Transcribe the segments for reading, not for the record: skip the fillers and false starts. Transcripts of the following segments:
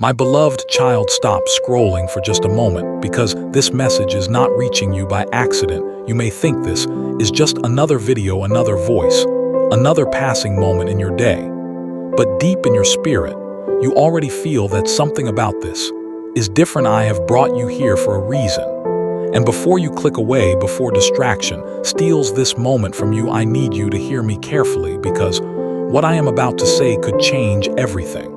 My beloved child, stop scrolling for just a moment because this message is not reaching you by accident. You may think this is just another video, another voice, another passing moment in your day. But deep in your spirit, you already feel that something about this is different. I have brought you here for a reason. And before you click away, before distraction steals this moment from you, I need you to hear me carefully because what I am about to say could change everything.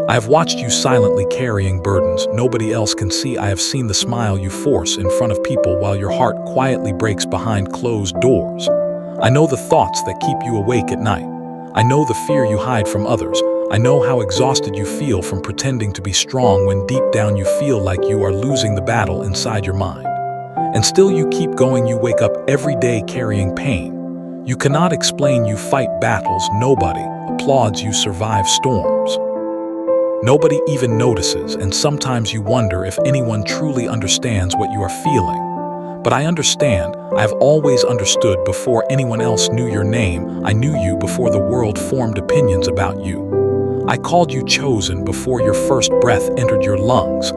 I have watched you silently carrying burdens nobody else can see. I have seen the smile you force in front of people while your heart quietly breaks behind closed doors. I know the thoughts that keep you awake at night. I know the fear you hide from others. I know how exhausted you feel from pretending to be strong when deep down you feel like you are losing the battle inside your mind. And still you keep going. You wake up every day carrying pain. You cannot explain. You fight battles nobody applauds. You survive storms nobody even notices, and sometimes you wonder if anyone truly understands what you are feeling. But I understand. I have always understood before anyone else knew your name. I knew you before the world formed opinions about you. I called you chosen before your first breath entered your lungs.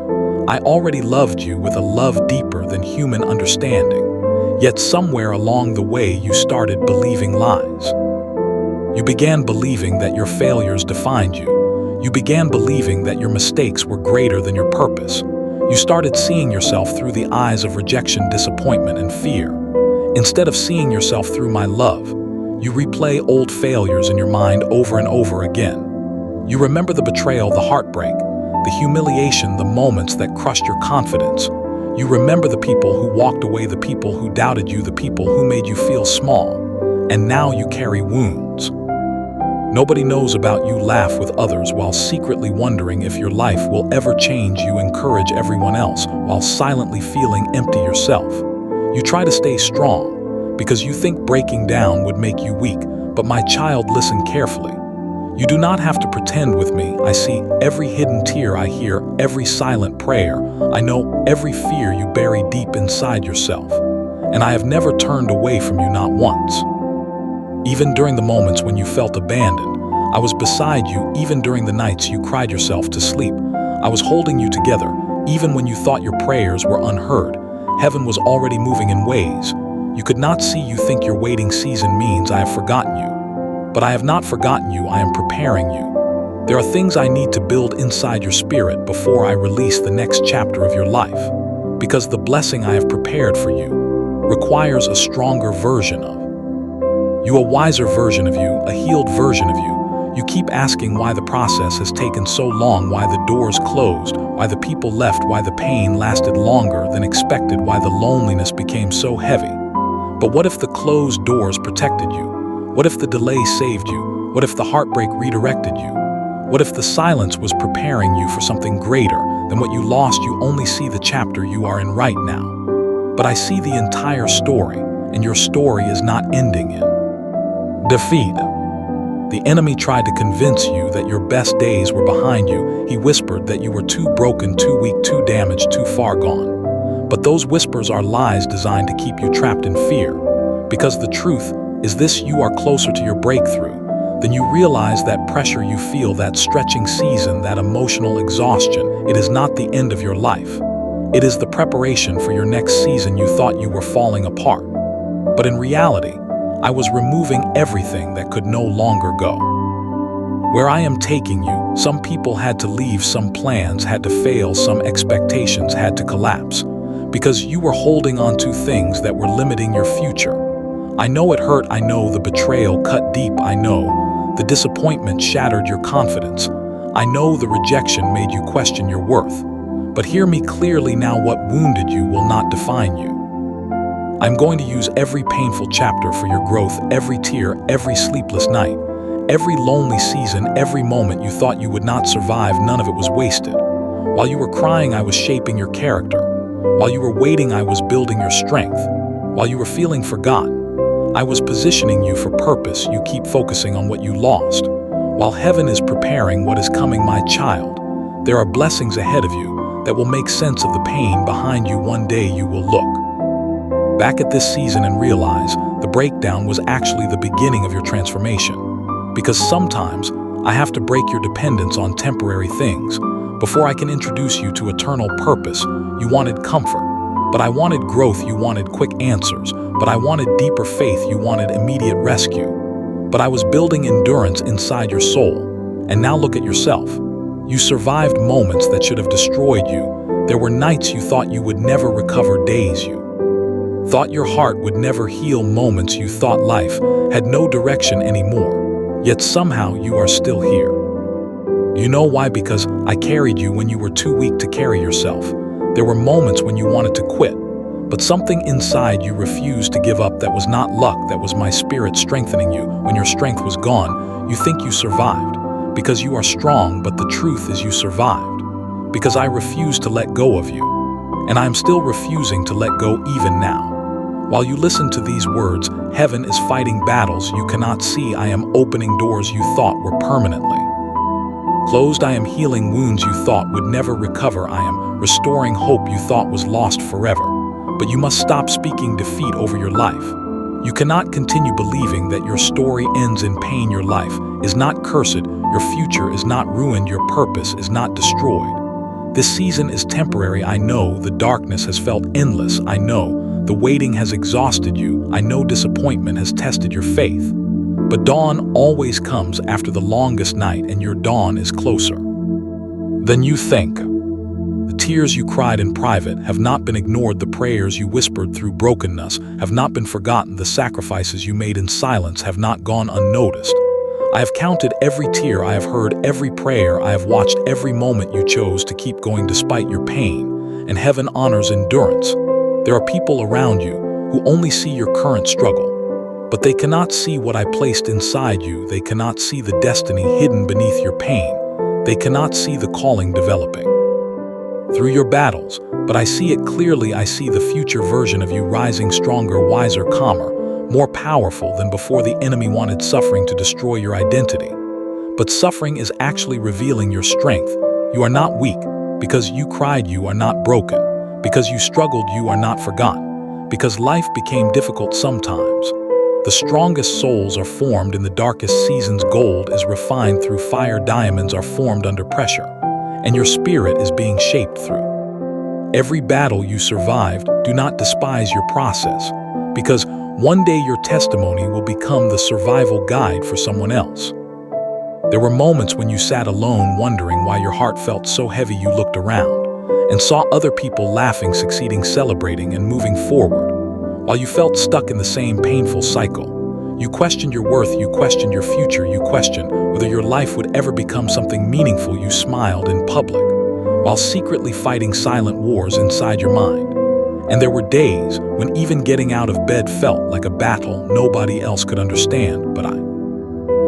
I already loved you with a love deeper than human understanding. Yet somewhere along the way you started believing lies. You began believing that your failures defined you. You began believing that your mistakes were greater than your purpose. You started seeing yourself through the eyes of rejection, disappointment, and fear. Instead of seeing yourself through my love, you replay old failures in your mind over and over again. You remember the betrayal, the heartbreak, the humiliation, the moments that crushed your confidence. You remember the people who walked away, the people who doubted you, the people who made you feel small. And now you carry wounds. Nobody knows about you. Laugh with others while secretly wondering if your life will ever change. You encourage everyone else while silently feeling empty yourself. You try to stay strong because you think breaking down would make you weak. But my child, listen carefully. You do not have to pretend with me. I see every hidden tear. I hear every silent prayer. I know every fear you bury deep inside yourself. And I have never turned away from you, not once. Even during the moments when you felt abandoned, I was beside you. Even during the nights you cried yourself to sleep, I was holding you together. Even when you thought your prayers were unheard, heaven was already moving in ways you could not see. You think your waiting season means I have forgotten you. But I have not forgotten you. I am preparing you. There are things I need to build inside your spirit before I release the next chapter of your life. Because the blessing I have prepared for you requires a stronger version of you, a wiser version of you, a healed version of you. You keep asking why the process has taken so long, why the doors closed, why the people left, why the pain lasted longer than expected, why the loneliness became so heavy. But what if the closed doors protected you? What if the delay saved you? What if the heartbreak redirected you? What if the silence was preparing you for something greater than what you lost? You only see the chapter you are in right now. But I see the entire story, and your story is not ending in defeat. The enemy tried to convince you that your best days were behind you. He whispered that you were too broken, too weak, too damaged, too far gone. But those whispers are lies designed to keep you trapped in fear. Because the truth is this: you are closer to your breakthrough than you realize. That pressure you feel, that stretching season, that emotional exhaustion, it is not the end of your life. It is the preparation for your next season. You thought you were falling apart, but in reality, I was removing everything that could no longer go. Where I am taking you, some people had to leave, some plans had to fail, some expectations had to collapse, because you were holding on to things that were limiting your future. I know it hurt. I know the betrayal cut deep. I know the disappointment shattered your confidence. I know the rejection made you question your worth. But hear me clearly now: what wounded you will not define you. I'm going to use every painful chapter for your growth, every tear, every sleepless night, every lonely season, every moment you thought you would not survive. None of it was wasted. While you were crying, I was shaping your character. While you were waiting, I was building your strength. While you were feeling forgotten, I was positioning you for purpose. You keep focusing on what you lost, while heaven is preparing what is coming. My child, there are blessings ahead of you that will make sense of the pain behind you. One day you will look back at this season and realize the breakdown was actually the beginning of your transformation. Because sometimes I have to break your dependence on temporary things Before I can introduce you to eternal purpose, you wanted comfort. But I wanted growth, you wanted quick answers. But I wanted deeper faith, you wanted immediate rescue. But I was building endurance inside your soul. And now look at yourself. You survived moments that should have destroyed you. There were nights you thought you would never recover, days you thought your heart would never heal, moments you thought life had no direction anymore. Yet somehow you are still here. You know why? Because I carried you when you were too weak to carry yourself. There were moments when you wanted to quit, but something inside you refused to give up. That was not luck, that was my spirit strengthening you. When your strength was gone, you think you survived because you are strong, but the truth is you survived because I refused to let go of you, and I am still refusing to let go even now. While you listen to these words, heaven is fighting battles you cannot see. I am opening doors you thought were permanently closed. I am healing wounds you thought would never recover. I am restoring hope you thought was lost forever. But you must stop speaking defeat over your life. You cannot continue believing that your story ends in pain. Your life is not cursed. Your future is not ruined. Your purpose is not destroyed. This season is temporary. I know the darkness has felt endless. I know the waiting has exhausted you. I know disappointment has tested your faith. But dawn always comes after the longest night, and your dawn is closer than you think. The tears you cried in private have not been ignored. The prayers you whispered through brokenness have not been forgotten. The sacrifices you made in silence have not gone unnoticed. I have counted every tear. I have heard every prayer. I have watched every moment you chose to keep going despite your pain, and heaven honors endurance. There are people around you who only see your current struggle, but they cannot see what I placed inside you. They cannot see the destiny hidden beneath your pain. They cannot see the calling developing through your battles, but I see it clearly. I see the future version of you rising stronger, wiser, calmer, more powerful than before. The enemy wanted suffering to destroy your identity, but suffering is actually revealing your strength. You are not weak because you cried. You are not broken because you struggled. You are not forgotten because life became difficult sometimes. The strongest souls are formed in the darkest seasons. Gold is refined through fire. Diamonds are formed under pressure, and your spirit is being shaped through every battle you survived. Do not despise your process, because one day your testimony will become the survival guide for someone else. There were moments when you sat alone wondering why your heart felt so heavy. You looked around and saw other people laughing, succeeding, celebrating, and moving forward, while you felt stuck in the same painful cycle. You questioned your worth, you questioned your future, you questioned whether your life would ever become something meaningful. You smiled in public, while secretly fighting silent wars inside your mind. And there were days when even getting out of bed felt like a battle nobody else could understand, but I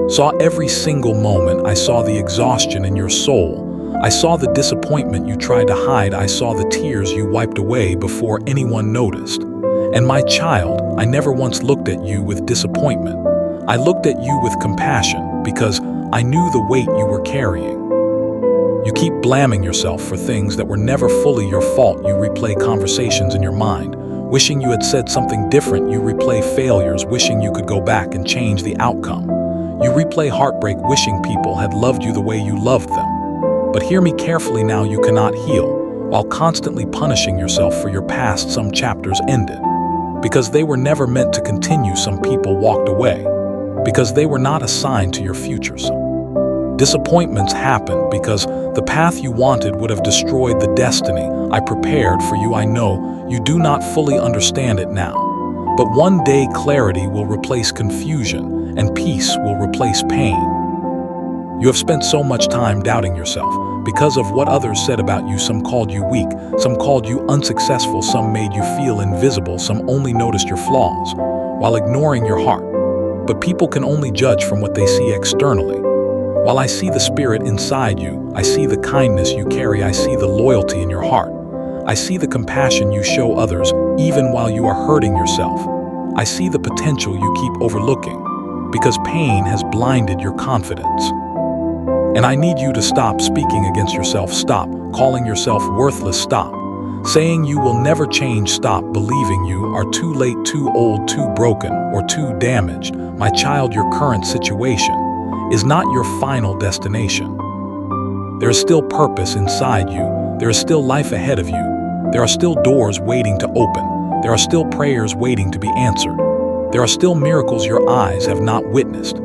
saw every single moment. I saw the exhaustion in your soul. I saw the disappointment you tried to hide. I saw the tears you wiped away before anyone noticed. And my child, I never once looked at you with disappointment. I looked at you with compassion because I knew the weight you were carrying. You keep blaming yourself for things that were never fully your fault. You replay conversations in your mind, wishing you had said something different. You replay failures, wishing you could go back and change the outcome. You replay heartbreak, wishing people had loved you the way you loved them. But hear me carefully now, you cannot heal while constantly punishing yourself for your past. Some chapters ended because they were never meant to continue. Some people walked away because they were not assigned to your future. Some disappointments happened because the path you wanted would have destroyed the destiny I prepared for you. I know you do not fully understand it now, but one day clarity will replace confusion and peace will replace pain. You have spent so much time doubting yourself because of what others said about you. Some called you weak, some called you unsuccessful, some made you feel invisible, some only noticed your flaws while ignoring your heart. But people can only judge from what they see externally. While I see the spirit inside you, I see the kindness you carry, I see the loyalty in your heart. I see the compassion you show others even while you are hurting yourself. I see the potential you keep overlooking because pain has blinded your confidence. And I need you to stop speaking against yourself. Stop calling yourself worthless. Stop saying you will never change. Stop believing you are too late, too old, too broken, or too damaged. My child, your current situation is not your final destination. There is still purpose inside you. There is still life ahead of you. There are still doors waiting to open. There are still prayers waiting to be answered. There are still miracles your eyes have not witnessed.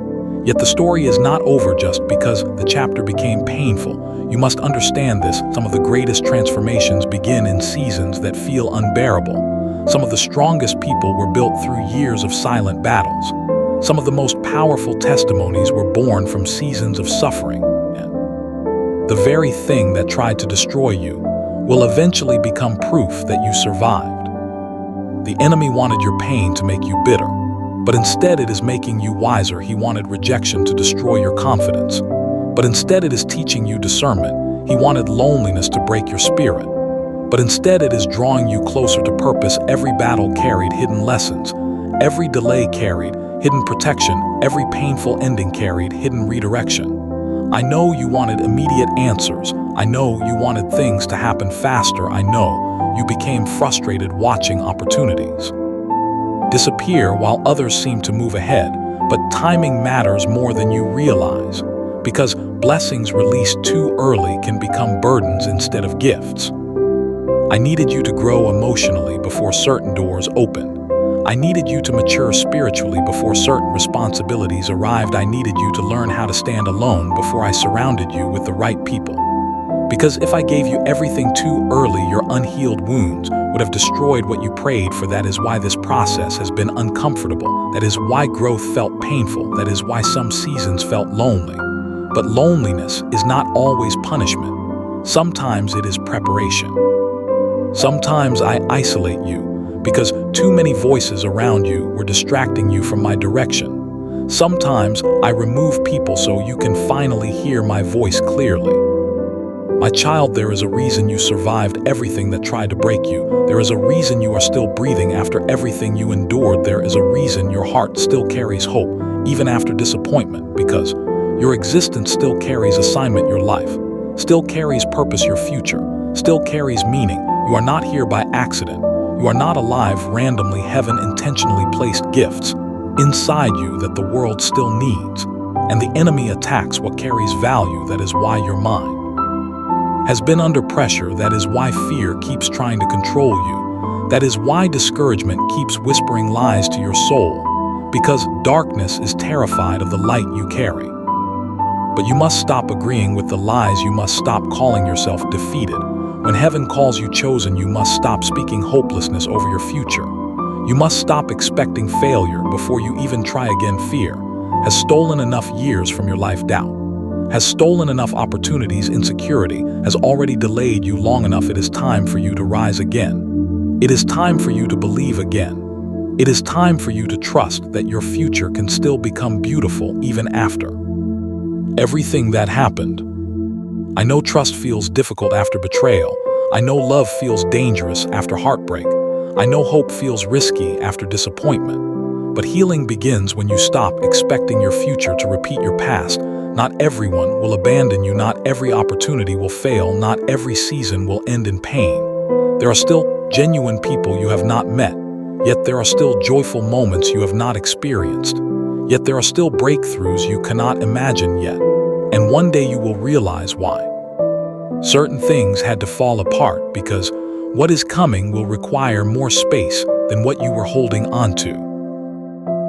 Yet the story is not over just because the chapter became painful. You must understand this. Some of the greatest transformations begin in seasons that feel unbearable. Some of the strongest people were built through years of silent battles. Some of the most powerful testimonies were born from seasons of suffering. The very thing that tried to destroy you will eventually become proof that you survived. The enemy wanted your pain to make you bitter, but instead it is making you wiser. He wanted rejection to destroy your confidence, but instead it is teaching you discernment. He wanted loneliness to break your spirit, but instead it is drawing you closer to purpose. Every battle carried hidden lessons. Every delay carried hidden protection. Every painful ending carried hidden redirection. I know you wanted immediate answers. I know you wanted things to happen faster. I know you became frustrated watching opportunities disappear while others seem to move ahead. But timing matters more than you realize, because blessings released too early can become burdens instead of gifts. I needed you to grow emotionally before certain doors opened. I needed you to mature spiritually before certain responsibilities arrived. I needed you to learn how to stand alone before I surrounded you with the right people. Because if I gave you everything too early, your unhealed wounds would have destroyed what you prayed for. That is why this process has been uncomfortable. That is why growth felt painful. That is why some seasons felt lonely. But loneliness is not always punishment. Sometimes it is preparation. Sometimes I isolate you because too many voices around you were distracting you from my direction. Sometimes I remove people so you can finally hear my voice clearly. My child, there is a reason you survived everything that tried to break you. There is a reason you are still breathing after everything you endured. There is a reason your heart still carries hope, even after disappointment, because your existence still carries assignment. Your life still carries purpose. Your future still carries meaning. You are not here by accident. You are not alive randomly. Heaven intentionally placed gifts inside you that the world still needs, and the enemy attacks what carries value. That is why your mind has been under pressure. That is why fear keeps trying to control you. That is why discouragement keeps whispering lies to your soul, because darkness is terrified of the light you carry. But you must stop agreeing with the lies. You must stop calling yourself defeated. When heaven calls you chosen, you must stop speaking hopelessness over your future. You must stop expecting failure before you even try again. Fear has stolen enough years from your life. Doubt has stolen enough opportunities. Insecurity has already delayed you long enough. It is time for you to rise again. It is time for you to believe again. It is time for you to trust that your future can still become beautiful even after everything that happened. I know trust feels difficult after betrayal. I know love feels dangerous after heartbreak. I know hope feels risky after disappointment. But healing begins when you stop expecting your future to repeat your past. Not everyone will abandon you. Not every opportunity will fail. Not every season will end in pain. There are still genuine people you have not met. Yet there are still joyful moments you have not experienced. Yet there are still breakthroughs you cannot imagine yet. And one day you will realize why certain things had to fall apart, because what is coming will require more space than what you were holding onto.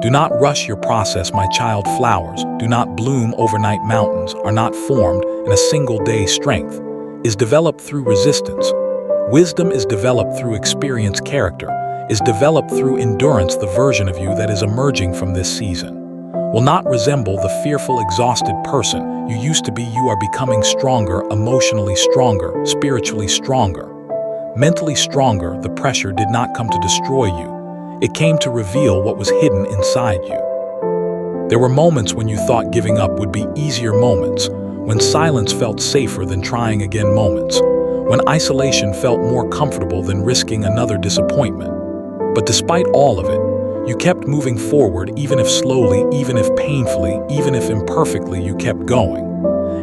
Do not rush your process, my child. Flowers do not bloom overnight. Mountains are not formed in a single day. Strength is developed through resistance. Wisdom is developed through experience. Character is developed through endurance. The version of you that is emerging from this season will not resemble the fearful, exhausted person you used to be. You are becoming stronger, emotionally stronger, spiritually stronger, mentally stronger. The pressure did not come to destroy you. It came to reveal what was hidden inside you. There were moments when you thought giving up would be easier, moments when silence felt safer than trying again, moments when isolation felt more comfortable than risking another disappointment. But despite all of it, you kept moving forward, even if slowly, even if painfully, even if imperfectly. You kept going.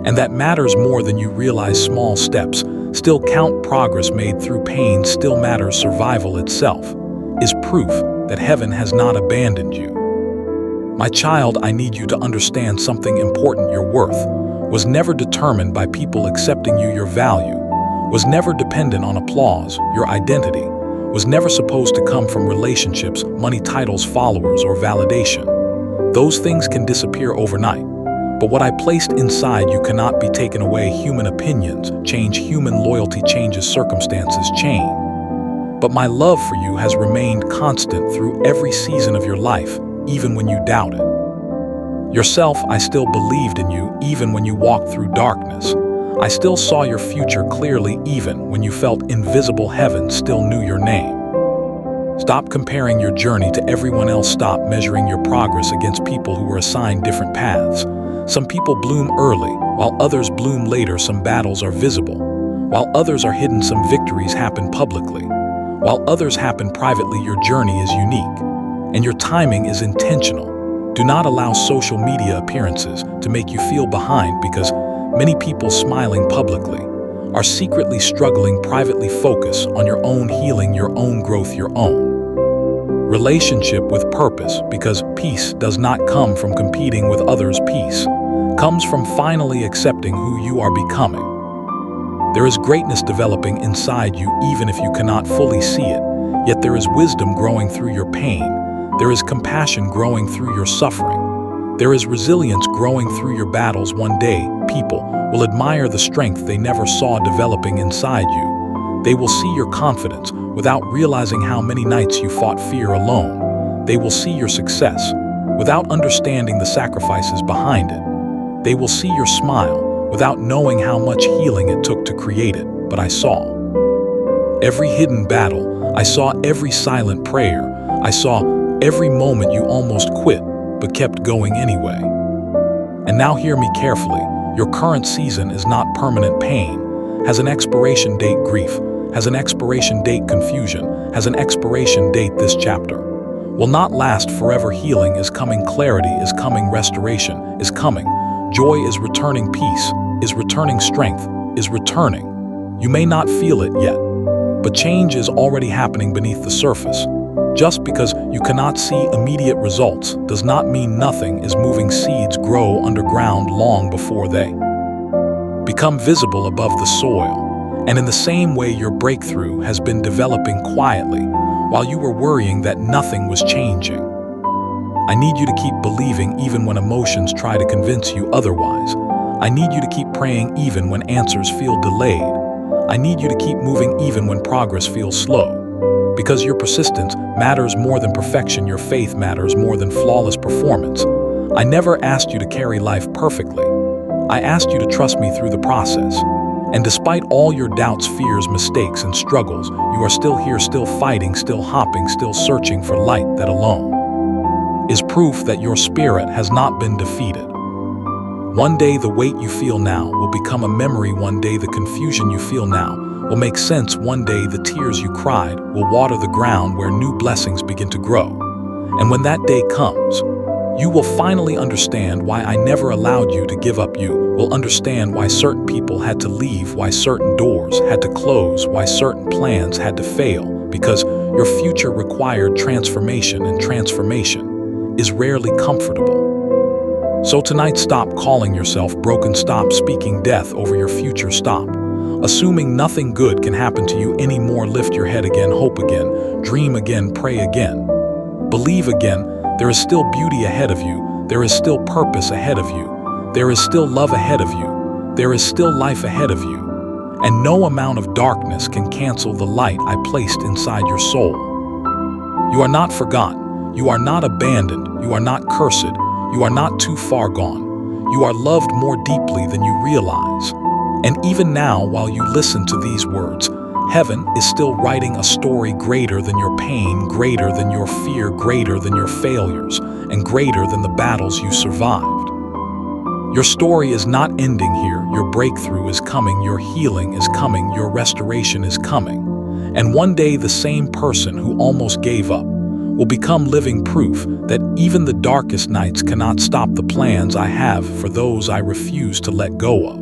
And that matters more than you realize. Small steps still count. Progress made through pain still matters. Survival itself is proof that heaven has not abandoned you. My child, I need you to understand something important. Your worth was never determined by people accepting you, your value, was never dependent on applause, your identity, was never supposed to come from relationships, money, titles, followers, or validation. Those things can disappear overnight. But what I placed inside you cannot be taken away. Human opinions change, human loyalty changes, circumstances change. But my love for you has remained constant through every season of your life, even when you doubted yourself. I still believed in you, even when you walked through darkness. I still saw your future clearly, even when you felt invisible. Heaven still knew your name. Stop comparing your journey to everyone else. Stop measuring your progress against people who were assigned different paths. Some people bloom early, while others bloom later. Some battles are visible, while others are hidden. Some victories happen publicly, while others happen privately. Your journey is unique, and your timing is intentional. Do not allow social media appearances to make you feel behind, because many people smiling publicly are secretly struggling privately. Focus on your own healing, your own growth, your own relationship with purpose, because peace does not come from competing with others. Peace comes from finally accepting who you are becoming. There is greatness developing inside you, even if you cannot fully see it. Yet there is wisdom growing through your pain. There is compassion growing through your suffering. There is resilience growing through your battles. One day, people will admire the strength they never saw developing inside you. They will see your confidence without realizing how many nights you fought fear alone. They will see your success without understanding the sacrifices behind it. They will see your smile without knowing how much healing it took to create it. But I saw every hidden battle. I saw every silent prayer. I saw every moment you almost quit, but kept going anyway. And now hear me carefully. Your current season is not permanent. Pain has an expiration date. Grief has an expiration date. Confusion has an expiration date. This chapter will not last forever. Healing is coming. Clarity is coming. Restoration is coming. Joy is returning. Peace is returning. Strength is returning. You may not feel it yet, but change is already happening beneath the surface. Just because you cannot see immediate results does not mean nothing is moving. Seeds grow underground long before they become visible above the soil. And in the same way, your breakthrough has been developing quietly while you were worrying that nothing was changing. I need you to keep believing even when emotions try to convince you otherwise. I need you to keep praying even when answers feel delayed. I need you to keep moving even when progress feels slow. Because your persistence matters more than perfection. Your faith matters more than flawless performance. I never asked you to carry life perfectly. I asked you to trust me through the process. And despite all your doubts, fears, mistakes, and struggles, you are still here, still fighting, still hopping, still searching for light. That alone is proof that your spirit has not been defeated. One day the weight you feel now will become a memory. One day the confusion you feel now will make sense. One day the tears you cried will water the ground where new blessings begin to grow. And when that day comes, you will finally understand why I never allowed you to give up. You will understand why certain people had to leave, why certain doors had to close, why certain plans had to fail, because your future required transformation, and transformation is rarely comfortable. So tonight, stop calling yourself broken. Stop speaking death over your future. Stop assuming nothing good can happen to you anymore. Lift your head again, hope again, dream again, pray again, believe again. There is still beauty ahead of you. There is still purpose ahead of you. There is still love ahead of you. There is still life ahead of you. And no amount of darkness can cancel the light I placed inside your soul. You are not forgotten. You are not abandoned. You are not cursed. You are not too far gone. You are loved more deeply than you realize. And even now, while you listen to these words, heaven is still writing a story greater than your pain, greater than your fear, greater than your failures, and greater than the battles you survived. Your story is not ending here. Your breakthrough is coming. Your healing is coming. Your restoration is coming. And one day, the same person who almost gave up will become living proof that even the darkest nights cannot stop the plans I have for those I refuse to let go of.